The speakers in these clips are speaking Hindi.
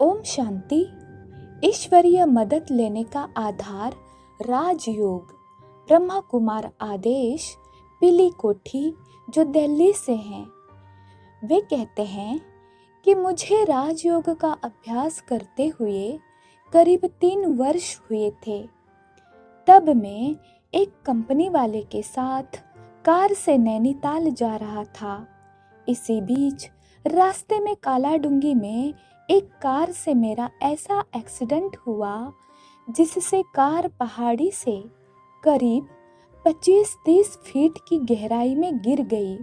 ओम शांति। ईश्वरीय मदद लेने का आधार राजयोग। ब्रह्मा कुमार आदेश, पीली कोठी, जो दिल्ली से हैं। वे कहते हैं कि मुझे राजयोग का अभ्यास करते हुए करीब 3 वर्ष हुए थे। तब मैं एक कंपनी वाले के साथ कार से नैनीताल जा रहा था। इसी बीच रास्ते में कालाडूंगी में एक कार से मेरा ऐसा एक्सीडेंट हुआ जिससे कार पहाड़ी से करीब 25-30 फीट की गहराई में गिर गई।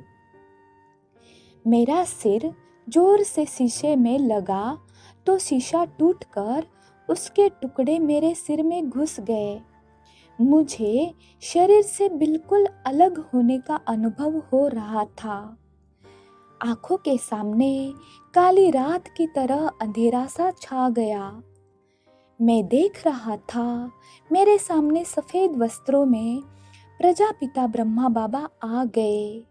मेरा सिर जोर से शीशे में लगा तो शीशा टूटकर उसके टुकड़े मेरे सिर में घुस गए। मुझे शरीर से बिल्कुल अलग होने का अनुभव हो रहा था। आंखों के सामने काली रात की तरह अंधेरा सा छा गया। मैं देख रहा था मेरे सामने सफेद वस्त्रों में प्रजापिता ब्रह्मा बाबा आ गए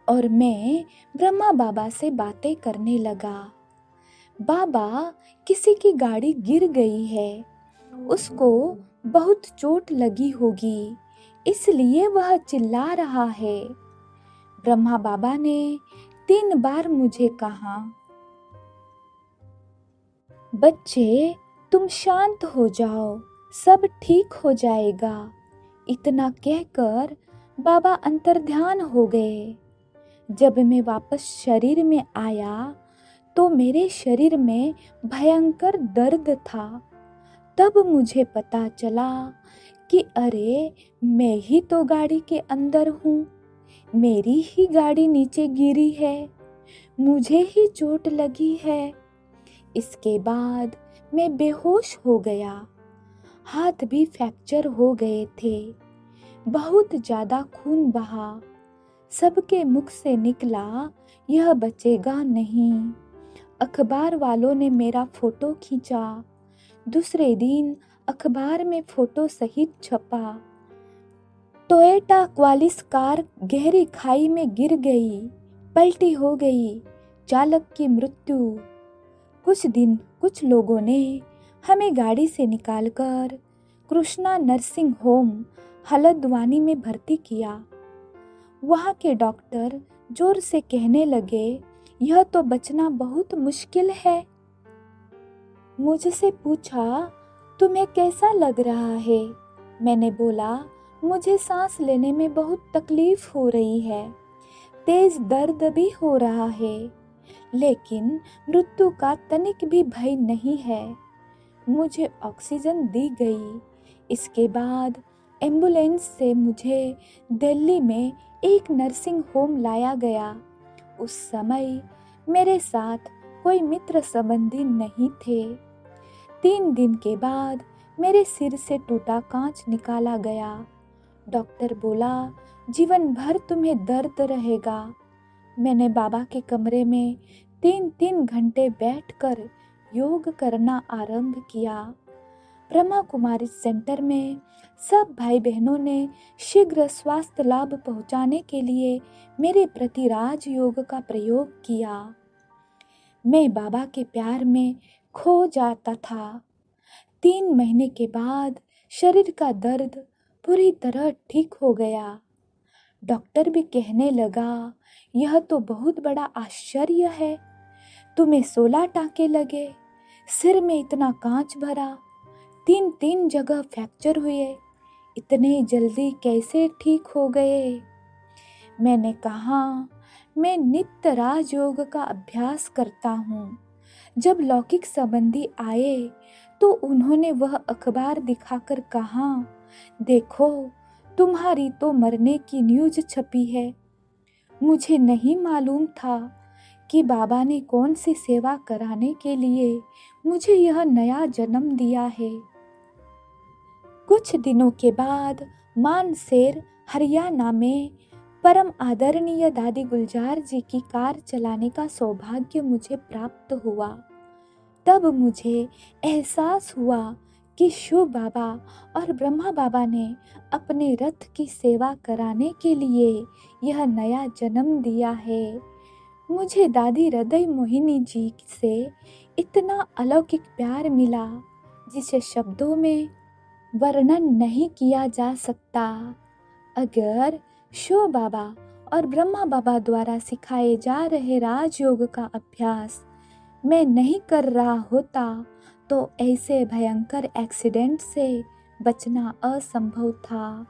और मैं ब्रह्मा बाबा से बातें करने लगा। बाबा, किसी की गाड़ी गिर गई है, उसको बहुत चोट लगी होगी, इसलिए वह चिल्ला रहा है। ब्रह्मा बाबा ने 3 बार मुझे कहा, बच्चे तुम शांत हो जाओ, सब ठीक हो जाएगा। इतना कहकर बाबा अंतर्ध्यान हो गए। जब मैं वापस शरीर में आया तो मेरे शरीर में भयंकर दर्द था। तब मुझे पता चला कि अरे, मैं ही तो गाड़ी के अंदर हूँ, मेरी ही गाड़ी नीचे गिरी है, मुझे ही चोट लगी है। इसके बाद मैं बेहोश हो गया। हाथ भी फ्रैक्चर हो गए थे। बहुत ज़्यादा खून बहा। सबके मुख से निकला, यह बचेगा नहीं। अखबार वालों ने मेरा फोटो खींचा। दूसरे दिन अखबार में फोटो सहित छपा। टोयोटा क्वालिस कार गहरी खाई में गिर गई, पलटी हो गई, चालक की मृत्यु। कुछ लोगों ने हमें गाड़ी से निकालकर कृष्णा नर्सिंग होम हल्द्वानी में भर्ती किया। वहाँ के डॉक्टर जोर से कहने लगे, यह तो बचना बहुत मुश्किल है। मुझसे पूछा, तुम्हें कैसा लग रहा है? मैंने बोला, मुझे सांस लेने में बहुत तकलीफ हो रही है, तेज दर्द भी हो रहा है, लेकिन मृत्यु का तनिक भी भय नहीं है। मुझे ऑक्सीजन दी गई। इसके बाद एम्बुलेंस से मुझे दिल्ली में एक नर्सिंग होम लाया गया। उस समय मेरे साथ कोई मित्र संबंधी नहीं थे। 3 दिन के बाद मेरे सिर से टूटा कांच निकाला गया। डॉक्टर बोला, जीवन भर तुम्हें दर्द रहेगा। मैंने बाबा के कमरे में 3-3 घंटे बैठकर योग करना आरंभ किया। ब्रह्मा कुमारी सेंटर में सब भाई बहनों ने शीघ्र स्वास्थ्य लाभ पहुंचाने के लिए मेरे प्रति राजयोग का प्रयोग किया। मैं बाबा के प्यार में खो जाता था। 3 महीने के बाद शरीर का दर्द पूरी तरह ठीक हो गया। डॉक्टर भी कहने लगा, यह तो बहुत बड़ा आश्चर्य है, तुम्हें 16 टाँके लगे, सिर में इतना कांच भरा, 3 जगह फ्रैक्चर हुए, इतने जल्दी कैसे ठीक हो गए? मैंने कहा, मैं नित्य राजयोग का अभ्यास करता हूँ। जब लौकिक संबंधी आए तो उन्होंने वह अखबार दिखाकर कहा, देखो, तुम्हारी तो मरने की न्यूज़ छपी है। मुझे नहीं मालूम था कि बाबा ने कौन सी सेवा कराने के लिए मुझे यह नया जन्म दिया है। कुछ दिनों के बाद मानसेर हरियाणा में परम आदरणीय दादी गुलजार जी की कार चलाने का सौभाग्य मुझे प्राप्त हुआ। तब मुझे एहसास हुआ कि शिव बाबा और ब्रह्मा बाबा ने अपने रथ की सेवा कराने के लिए यह नया जन्म दिया है। मुझे दादी हृदय मोहिनी जी से इतना अलौकिक प्यार मिला जिसे शब्दों में वर्णन नहीं किया जा सकता। अगर शो बाबा और ब्रह्मा बाबा द्वारा सिखाए जा रहे राजयोग का अभ्यास मैं नहीं कर रहा होता तो ऐसे भयंकर एक्सीडेंट से बचना असंभव था।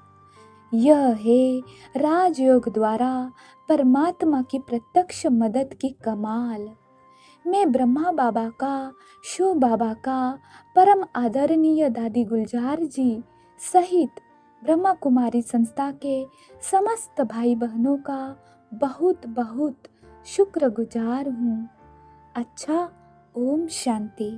यह है राजयोग द्वारा परमात्मा की प्रत्यक्ष मदद की कमाल। मैं ब्रह्मा बाबा का, शो बाबा का, परम आदरणीय दादी गुलजार जी सहित ब्रह्मा कुमारी संस्था के समस्त भाई बहनों का बहुत बहुत शुक्रगुजार हूँ। अच्छा, ओम शांति।